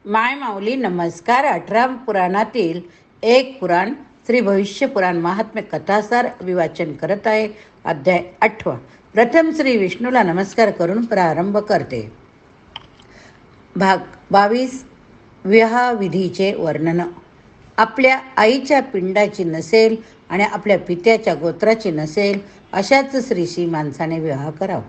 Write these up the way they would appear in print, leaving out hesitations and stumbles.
माय माऊली नमस्कार. 18 पुराणातील एक पुराण श्री भविष्य पुराण महात्म्य कथासार विवाचन करत आहे. अध्याय 8. प्रथम श्री विष्णूला नमस्कार करून प्रारंभ करते. भाग 22. विवाहविधीचे वर्णन. आपल्या आईच्या पिंडाची नसेल आणि आपल्या पित्याच्या गोत्राची नसेल अशाच स्त्रीशी माणसाने विवाह करावा.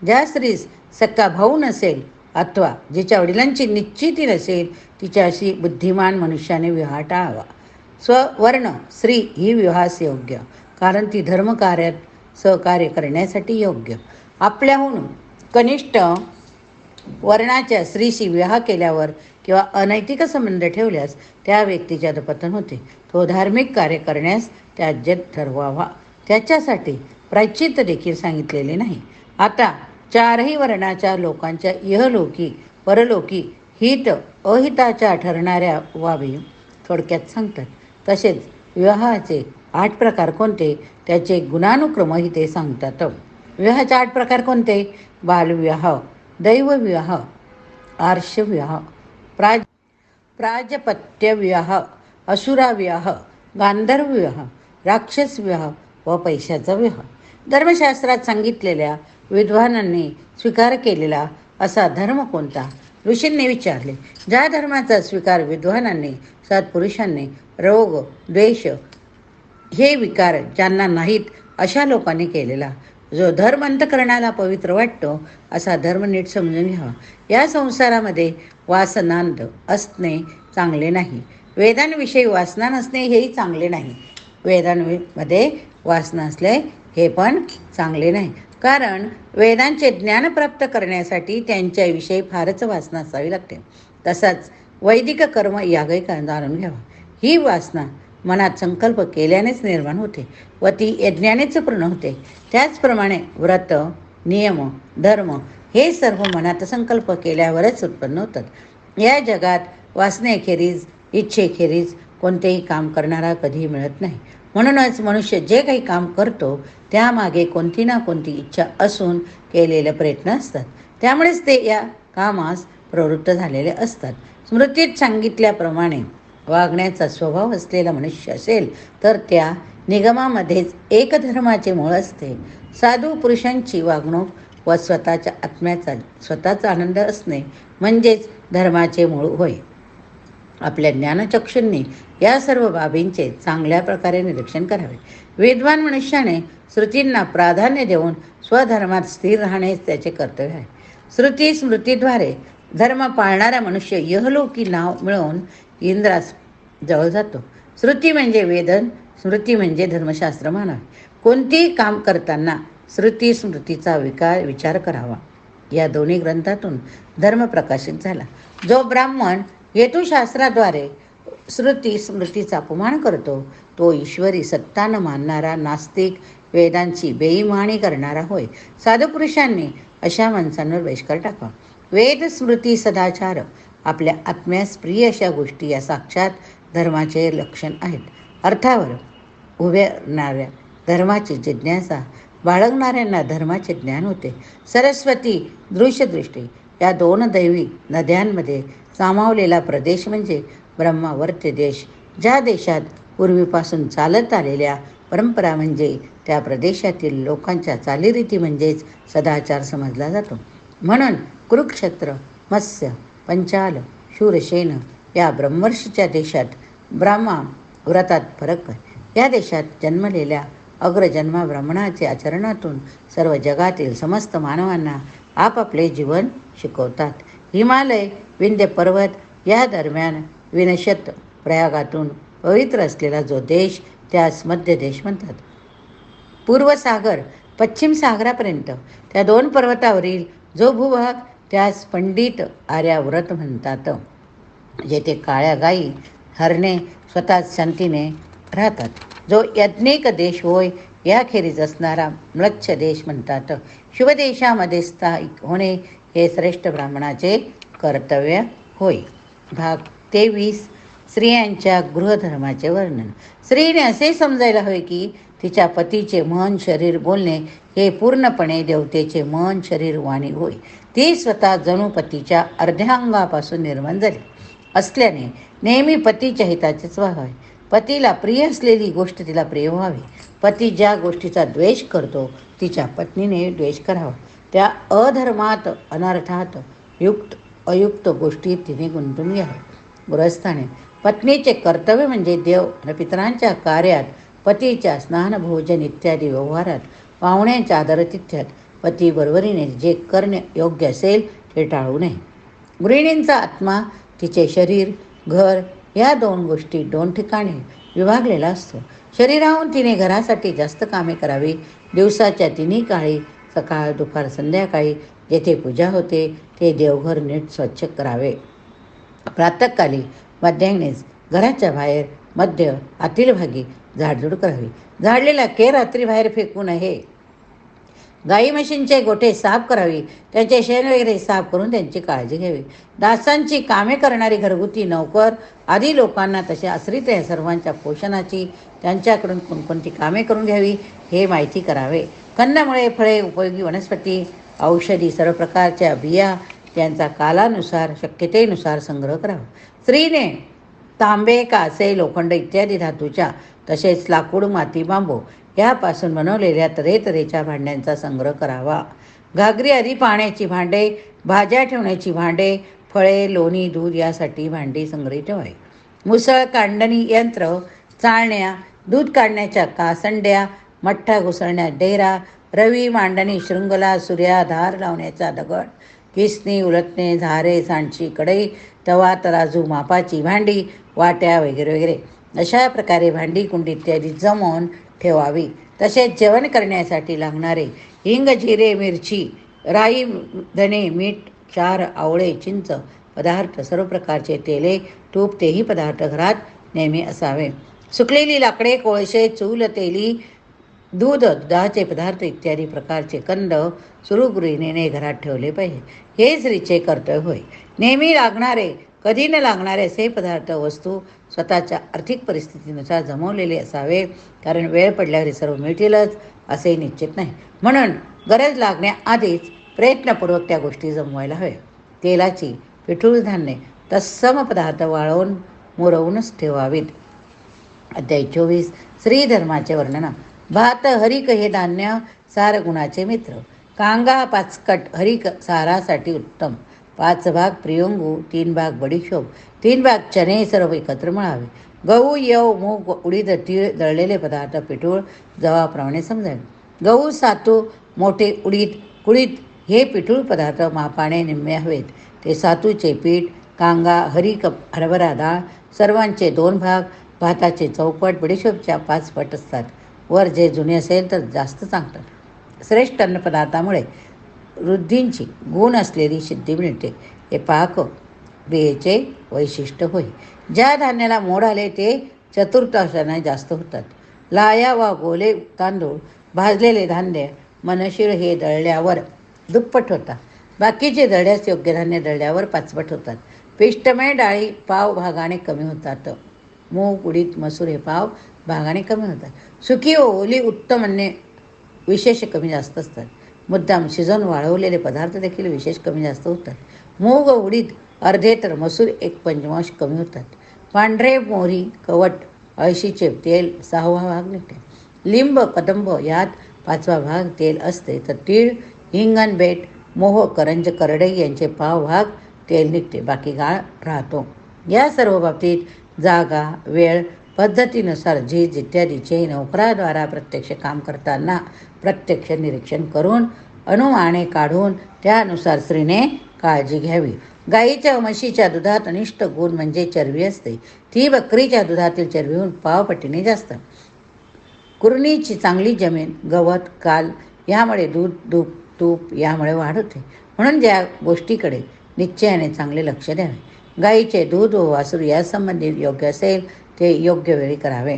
ज्या स्त्रीस सक्का भाऊ नसेल अथवा जिच्या वडिलांची निश्चिती नसेल तिच्याशी बुद्धिमान मनुष्याने विवाह टाळावा. स्ववर्ण स्त्री ही विवाहास योग्य, कारण ती धर्मकार्यात सहकार्य करण्यासाठी योग्य. आपल्याहून कनिष्ठ वर्णाच्या स्त्रीशी विवाह केल्यावर किंवा अनैतिक संबंध ठेवल्यास त्या व्यक्तीचे अधपतन होते. तो धार्मिक कार्य करण्यास त्याज्य ठरवावा. त्याच्यासाठी प्रायश्चित्त देखील सांगितलेले नाही. आता चारही वर्णाच्या लोकांच्या इहलोकी परलोकी हित अहिताच्या ठरणाऱ्या बाबी थोडक्यात सांगतात. तसेच विवाहाचे 8 प्रकार कोणते त्याचे गुणानुक्रमही ते सांगतात. विवाहाचे 8 प्रकार कोणते? बालविवाह, दैवविवाह, आर्षविवाह, प्राजपत्य विवाह, असुराविवाह, गांधर्व विवाह, राक्षस विवाह व पैशाचा विवाह. धर्मशास्त्रात सांगितलेल्या विद्वानांनी स्वीकार केलेला असा धर्म कोणता? ऋषींनी विचारले. ज्या धर्माचा स्वीकार विद्वानांनी सत्पुरुषांनी रोग द्वेष हे विकार ज्यांना नाहीत अशा लोकांनी केलेला, जो धर्म अंतःकरणाला पवित्र वाटतो असा धर्म नीट समजून घ्यावा. या संसारामध्ये वासनांत असणे चांगले नाही. वेदांविषयी वासना नसणे हेही चांगले नाही. वेदांमध्ये वासना असले हे पण चांगले नाही, कारण वेदांचे ज्ञान प्राप्त करण्यासाठी त्यांच्याविषयी फारच वासना असावी लागते. तसाच वैदिक कर्म यागही जाणून घ्यावा. ही वासना मनात संकल्प केल्यानेच निर्माण होते व ती यज्ञानेच पूर्ण होते. त्याचप्रमाणे व्रत नियम धर्म हे सर्व मनात संकल्प केल्यावरच उत्पन्न होतात. या जगात वासनेखेरीज इच्छेखेरीज कोणतेही काम करणारा कधीही मिळत नाही. म्हणूनच मनुष्य जे काही काम करतो त्यामागे कोणती ना कोणती इच्छा असून केलेले प्रयत्न असतात. त्यामुळेच ते या कामास प्रवृत्त झालेले असतात. स्मृतीत सांगितल्याप्रमाणे वागण्याचा स्वभाव असलेला मनुष्य असेल तर त्या निगमामध्येच एक धर्माचे मूळ असते. साधू पुरुषांची वागणूक व स्वतःच्या आत्म्याचा स्वतःचा आनंद असणे म्हणजेच धर्माचे मूळ होय. आपल्या ज्ञानचक्षूंनी या सर्व बाबींचे चांगल्या प्रकारे निरीक्षण करावे. विद्वान मनुष्याने श्रुतींना प्राधान्य देऊन स्वधर्मात स्थिर राहणेच त्याचे कर्तव्य आहे. श्रुती स्मृतीद्वारे धर्म पाळणारा मनुष्य यहलोकी नाव मिळवून इंद्रास जवळ जातो. श्रुती म्हणजे वेदन, स्मृती म्हणजे धर्मशास्त्र मानावे. कोणतेही काम करताना श्रुती स्मृतीचा विचार करावा. या दोन्ही ग्रंथातून धर्म प्रकाशित झाला. जो ब्राह्मण हेतुशास्त्राद्वारे श्रुती स्मृतीचा अपमान करतो तो ईश्वरी सत्ता न मानणारा नास्तिक, वेदांची बेईमानी करणारा होय. साधुपुरुषांनी अशा माणसांवर बहिष्कार टाकावा. वेद स्मृती सदाचार आपल्या आत्म्यास प्रिय अशा गोष्टी या साक्षात धर्माचे लक्षण आहेत. अर्थावर उभे धर्माची जिज्ञासा बाळगणाऱ्यांना धर्माचे ज्ञान होते. सरस्वती दृश्यदृष्टी या 2 दैवी नद्यांमध्ये सामावलेला प्रदेश म्हणजे ब्रह्मावर्त्य देश. ज्या देशात पूर्वीपासून चालत आलेल्या परंपरा म्हणजे त्या प्रदेशातील लोकांच्या चालीरीती म्हणजेच सदाचार समजला जातो. म्हणून कुरुक्षेत्र, मत्स्य, पंचाल, शूरसेन या ब्रह्मर्षीच्या देशात ब्राह्मा व्रतात फरक आहे. या देशात जन्मलेल्या अग्रजन्मा ब्राह्मणाचे आचरणातून सर्व जगातील समस्त मानवांना आपापले जीवन शिकवतात. हिमालय, विंध्य पर्वत या दरम्यान विनशत प्रयागातून पवित्र असलेला जो देश त्यास मध्य देश म्हणतात. पूर्व सागर पश्चिम सागरापर्यंत त्या 2 पर्वतावरील जो भूभाग त्यास पंडित आर्याव्रत म्हणतात. जेथे काळ्या गायी हरणे स्वतः शांतीने राहतात. जो यज्ञिक देश होय. याखेरीज असणारा म्लच्छ देश म्हणतात. शुभदेशामध्ये स्थायिक होणे हे श्रेष्ठ ब्राह्मणाचे कर्तव्य होय. भाग 23. स्त्रियांच्या गृहधर्माचे वर्णन. स्त्रीने असे समजायला हवे की तिच्या पतीचे मन शरीर बोलणे हे पूर्णपणे देवतेचे मन शरीर वाणी होय. ती स्वतः जणू पतीच्या अर्ध्या अंगापासून निर्माण झाली. असल्याने नेहमी पतीच्या हिताचेच व्हावे. पतीला प्रिय असलेली गोष्ट तिला प्रिय व्हावी. पती ज्या गोष्टीचा द्वेष करतो तिच्या पत्नीने द्वेष करावा. त्या अधर्मात अनर्थात युक्त अयुक्त गोष्टीत तिने गुंतून घ्यावे. गृहस्थाने पत्नीचे कर्तव्य म्हणजे देव आणि पितरांच्या कार्यात, पतीच्या स्नान भोजन इत्यादी व्यवहारात, पाहुण्यांच्या आदरातिथ्यात पती बरोबरीने जे करणे योग्य असेल ते टाळू नये. गृहिणींचा आत्मा तिचे शरीर, घर या दोन गोष्टी दोन ठिकाणी विभागलेला असतो. शरीराहून तिने घरासाठी जास्त कामे करावी. दिवसाच्या तिन्ही काळी, सकाळ, दुपार, संध्याकाळी जेथे पूजा होते ते देवघर नीट स्वच्छ करावे. प्रातःकाली मध्याह्नेस घराच्या बाहेर मध्य आतील भागी झाडझूड करावी. झाडलेला केर रात्री बाहेर फेकू नये. गाई म्हशींचे गोठे साफ करावी. त्यांचे शेण वगैरे साफ करून त्यांची काळजी घ्यावी. दासांची कामे करणारी घरगुती नौकर आदी लोकांना तसे आश्रित या सर्वांच्या पोषणाची त्यांच्याकडून कोणकोणती कामे करून घ्यावी हे माहिती करावे. कंदमुळे, फळे, उपयोगी वनस्पती, औषधी, सर्व प्रकारच्या बिया त्यांचा कालानुसार शक्यतेनुसार संग्रह करावा. स्त्रीने तांबे, कासे, लोखंड इत्यादी धातूच्या तसेच लाकूड, माती, बांबू यापासून बनवलेल्या तऱ्हेतऱ्हेच्या भांड्यांचा संग्रह करावा. घागरी आदी पाण्याची भांडे, भाज्या ठेवण्याची भांडे, फळे, लोणी, दूध यासाठी भांडी संग्रहित ठेवावी. मुसळ, कांडणी यंत्र, चाळण्या, दूध काढण्याच्या कासंड्या, मठ्ठा घुसळण्यात डेरा, रवी, मांडणी, शृंगला, सूर्या, धार लावण्याचा दगड, किसणी, उलटणे, झारे, सांडशी, कढई, तवा, तराजू, मापाची भांडी, वाट्या वगैरे वगैरे अशा प्रकारे भांडी, कुंडी इत्यादी जमवून ठेवावी. तसेच जेवण करण्यासाठी लागणारे हिंग, जिरे, मिरची, राई, धणे, मीठ, क्षार, आवळे, चिंच पदार्थ, सर्व प्रकारचे तेले, तूप तेही पदार्थ घरात नेहमी असावे. सुकलेली लाकडे, कोळसे, चूल, तेली, दूध, दुधाचे पदार्थ इत्यादी प्रकारचे कंद सुरुगृहिणीने घरात ठेवले पाहिजे. हे स्त्रीचे कर्तव्य होय. नेहमी लागणारे, कधी न लागणारे असे पदार्थ, वस्तू स्वतःच्या आर्थिक परिस्थितीनुसार जमवलेले असावे. कारण वेळ पडल्यावर सर्व मिळतीलच असे निश्चित नाही. म्हणून गरज लागण्याआधीच प्रयत्नपूर्वक त्या गोष्टी जमवायला हव्या. तेलाची, पिठूळ धान्ये, तत्सम पदार्थ वाळवून मुरवूनच ठेवावीत. अध्याय 24. स्त्रीधर्माचे वर्णन. भात, हरिक हे धान्य सार गुणाचे मित्र. कांगा, पाचकट, हरिक सारासाठी उत्तम. 5 भाग प्रियंगू, 3 भाग बडीशोप, 3 भाग चणे सर्व एकत्र मळावे. गहू, यव, मूग, उडीद, तीळ दळलेले पदार्थ पिठूळ जवाप्रमाणे समजावे. गहू, सातू, मोठे उडीद, कुळीद हे पिठूळ पदार्थ मापाने निम्मे हवेत. ते सातूचे पीठ, कांगा, हरिक, हरभरा डाळ सर्वांचे 2 भाग, भाताचे चौपट, बडीशोपच्या 5 पट असतात. वर जे जुने असेल तर जास्त चांगलं. श्रेष्ठ अन्नपदार्थामुळे वृद्धींची गुण असलेली सिद्धी मिळते. हे पाक क्रियेचे वैशिष्ट्य होय. ज्या धान्याला मोड आले ते चतुर्थांशाने जास्त होतात. लाया वा गोले तांदूळ, भाजलेले धान्य, मनशीळ हे दळल्यावर दुप्पट होतात. बाकीचे दळल्यास योग्य धान्य दळल्यावर 5 पट होतात. पिष्टमय डाळी पाव भागाने कमी होतात. मूग, उडीद, मसूर हे पाव भागाने कमी होतात. सुकी व ओली उत्तम अन्ने विशेष कमी जास्त असतात. मुद्दाम शिजवून वाळवलेले पदार्थ देखील विशेष कमी जास्त होतात. मूग व उडीद अर्धे तर मसूर 1/5 कमी होतात. पांढरे मोहरी, कवट, अळशीचे तेल 6वा भाग निघते. लिंब, कदंब यात 5वा भाग तेल असते. तर तीळ, हिंगण, बेट, मोह, करंज, करडई यांचे पाव भाग तेल निघते. बाकी गाळ राहतो. या सर्व बाबतीत जागा, वेळ, पद्धतीनुसार झीज इत्यादीचे नोकराद्वारा प्रत्यक्ष काम करताना प्रत्यक्ष निरीक्षण करून अनुमाने काढून त्यानुसार स्त्रीने काळजी घ्यावी. गाईच्या व म्हशीच्या दुधात अनिष्ट गुण म्हणजे चरबी असते. ती बकरीच्या दुधातील चरबीहून पावपटीने जास्त. कुरणीची चांगली जमीन, गवत, काल यामुळे दूध, तूप यामुळे वाढ होते. म्हणून ज्या गोष्टीकडे निश्चयाने चांगले लक्ष द्यावे. गाईचे दूध व वासरू यासंबंधी योग्य असेल ते योग्य वेळी करावे.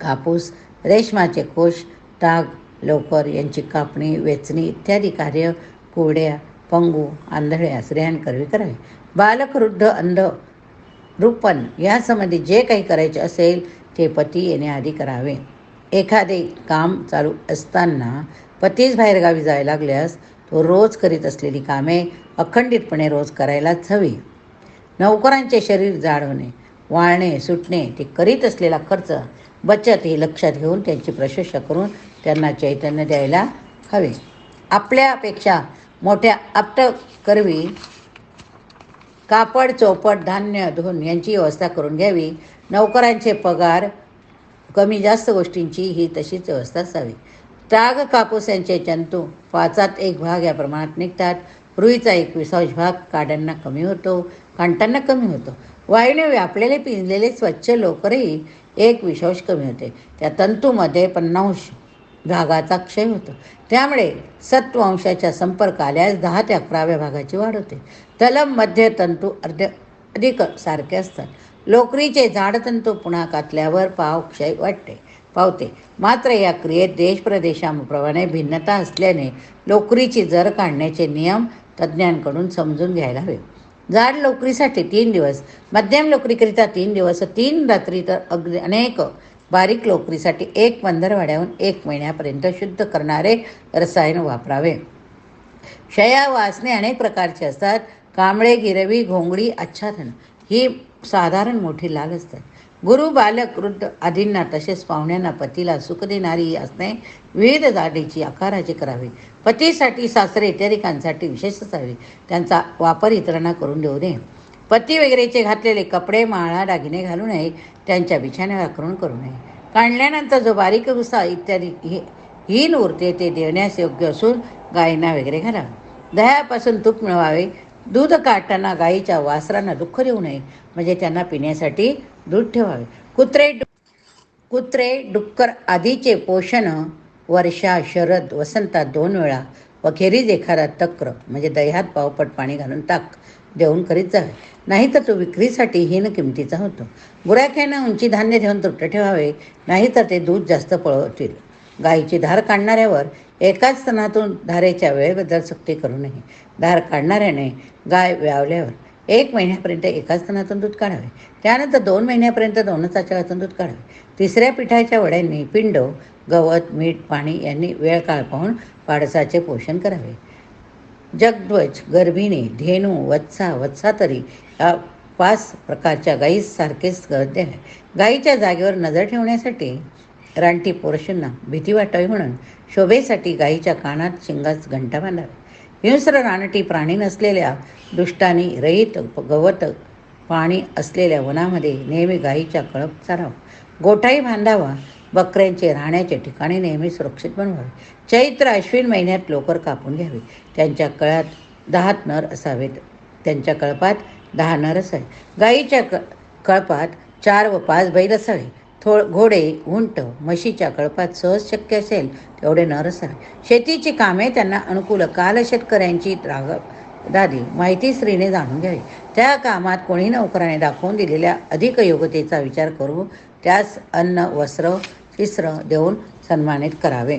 कापूस, रेशमाचे कोश, ताग, लोकर यांची कापणी, वेचणी इत्यादी कार्य कोरड्या, पंगू, आंधळ्या स्त्रियांकरवी करावे. बालक, वृद्ध, अंध, रुपण यासंबंधी जे काही करायचे असेल ते पती येण्याआधी करावे. एखादे काम चालू असताना पतीच बाहेरगावी जायला लागल्यास तो रोज करीत असलेली कामे अखंडितपणे रोज करायलाच हवी. नौकरांचे शरीर जाड होणे, वाळणे, सुटणे, ते करीत असलेला खर्च, बचत हे लक्षात घेऊन त्यांची प्रशंसा करून त्यांना चैतन्य द्यायला हवे. आपल्यापेक्षा मोठ्या आपटकरवी कापड, चौपट, धान्य, धून यांची व्यवस्था करून घ्यावी. नौकरांचे पगार, कमी जास्त गोष्टींची ही तशीच व्यवस्था असावी. ताग, कापूस यांचे जंतू 5 एक भाग या प्रमाणात निघतात. रुईचा 1/20 भाग काड्यांना कमी होतो, कांटांना कमी होतो. वायूने व्यापलेले पिंजलेले स्वच्छ लोकरही 1/20 कमी होते. त्या तंतूमध्ये 50 भागाचा क्षय होतो. त्यामुळे सत्वंशाच्या संपर्क आल्यास 10 ते 11व्या भागाची वाढ होते. तलम मध्य तंतू अधिक सारखे असतात. लोकरीचे जाडतंतू पुन्हा कातल्यावर क्षय पावते. मात्र या क्रियेत देशप्रदेशाप्रमाणे भिन्नता असल्याने लोकरीची जर काढण्याचे नियम तज्ज्ञांकडून समजून घ्यायला हवे. जाड लोकरीसाठी 3 दिवस, मध्यम लोकरीकरिता 3 दिवस, 3 रात्री, तर अगदी अनेक बारीक लोकरीसाठी 1 पंधरवड्याहून 1 महिन्यापर्यंत शुद्ध करणारे रसायन वापरावे. शया वासने अनेक प्रकारचे असतात. कांबळे, गिरवी, घोंगडी, आच्छादन ही साधारण मोठी लाल असतात. गुरु, बालक, वृद्ध आदींना तसेच पाहुण्यांना, पतीला सुख देणारी असणे विविध जाडीची, आकाराची करावी. पतीसाठी, सासरे इत्यादिकांसाठी विशेष असावी. त्यांचा वापर इतरांना करून देऊ नये. पती वगैरेचे घातलेले कपडे, माळा, दागिने घालू नये. त्यांच्या बिछाण्यावर आक्रमण करू नये. काढल्यानंतर जो बारीक भुसा इत्यादी हीन उरते ते देण्यास योग्य असून गायींना वगैरे घालावे. दह्यापासून तूप मिळवावे. दूध काढताना गायीच्या वासरांना दुःख देऊ नये, म्हणजे त्यांना पिण्यासाठी दूध ठेवावे. कुत्रे, डुक्कर आदीचे पोषण वर्षा, शरद, वसंतात 2 वेळा व खेरीज एखादा तक्र म्हणजे दह्यात पावपट पाणी घालून ताक देऊन करीत जावे. नाही तर तो विक्रीसाठी हीन किमतीचा होतो. गुराख्यानं उंची धान्य देऊन तुट्ट ठेवावे, नाही तर ते दूध जास्त पळवतील. गायीची धार काढणाऱ्यावर एकाच स्तनातून धारेच्या वेळेबद्दल सक्ती करू नये. धार काढणाऱ्याने गाय व्यावल्यावर 1 महिन्यापर्यंत एकाच स्तनातून दूध काढावे. त्यानंतर 2 महिन्यापर्यंत 2च आचळातून दूध काढावे. 3ऱ्या पिठाच्या वड्यांनी पिंड, गवत, मीठ, पाणी यांनी वेळ काळ पाहून पाडसाचे पोषण करावे. जगध्वज, गर्भिणी, धेनू, वत्सातरी या 5 प्रकारच्या गायीस सारखेच गवत द्यावे. गायीच्या जागेवर नजर ठेवण्यासाठी रानटी पोरशांना भीती वाटावी म्हणून शोभेसाठी गायीच्या कानात, शिंगात घंटा बांधावी. हिंस्र, रानटी प्राणी नसलेल्या, दुष्टानी रहित, गवत, पाणी असलेल्या वनामध्ये नेहमी गायीच्या कळप चारावा. गोठाही बांधावा. बकऱ्यांचे राहण्याचे ठिकाणी नेहमी सुरक्षित बनवावे. चैत्र, अश्विन महिन्यात लोकर कापून घ्यावी. त्यांच्या कळ्यात 10 नर असावेत. त्यांच्या कळपात 10 नर असावे. गायीच्या कळपात 4 व 5 बैल असावे. घोडे, उंट, म्हशीच्या कळपात सहज शक्य असेल तेवढे नर असावे. शेतीची कामे त्यांना अनुकूल काल शेतकऱ्यांची दादी माहिती स्त्रीने जाणून घ्यावी. त्या कामात कोणी नोकराने दाखवून दिलेल्या अधिक योग्यतेचा विचार करू त्यास अन्न, वस्त्र, शिस्त्र देऊन सन्मानित करावे.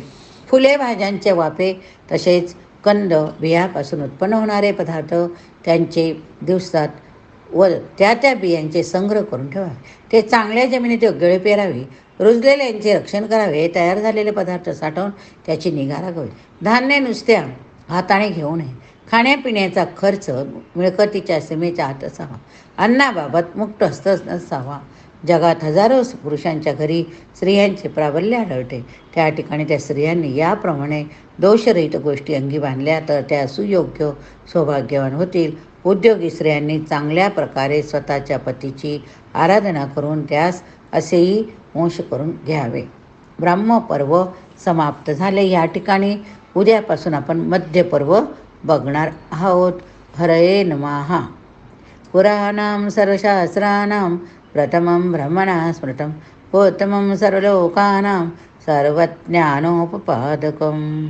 फुले, भाज्यांचे वाफे तसेच कंद, बियापासून उत्पन्न होणारे पदार्थ त्यांचे दिवसात व त्या बियांचे संग्रह करून ठेवावे. ते चांगल्या जमिनीत योग्य वेळी पेरावे. रुजलेल्यांचे रक्षण करावे. तयार झालेले पदार्थ साठवून त्याची निगा राखावी. धान्य नुसत्या हाताने घेऊ नये. खाण्यापिण्याचा खर्च मिळकतीच्या सीमेच्या आत असावा. अन्नाबाबत मुक्त हस्त नसावा. जगात हजारो पुरुषांच्या घरी स्त्रियांचे प्राबल्य आढळते. त्या ठिकाणी त्या स्त्रियांनी याप्रमाणे दोषरहित गोष्टी अंगी बांधल्या तर त्या सुयोग्य, सौभाग्यवान होतील. उद्योगी स्त्रियांनी चांगल्या प्रकारे स्वतःच्या पतीची आराधना करून त्यास असेही वंश करून घ्यावे. ब्रह्मपर्व समाप्त झाले. या ठिकाणी उद्यापासून आपण मध्यपर्व बघणार आहोत. हरये नमः. पुराणां सर्वशास्त्राणां प्रथमं ब्रह्मणा स्मृतं उत्तमं सर्वलोकानां सर्वज्ञानोपपादकम्.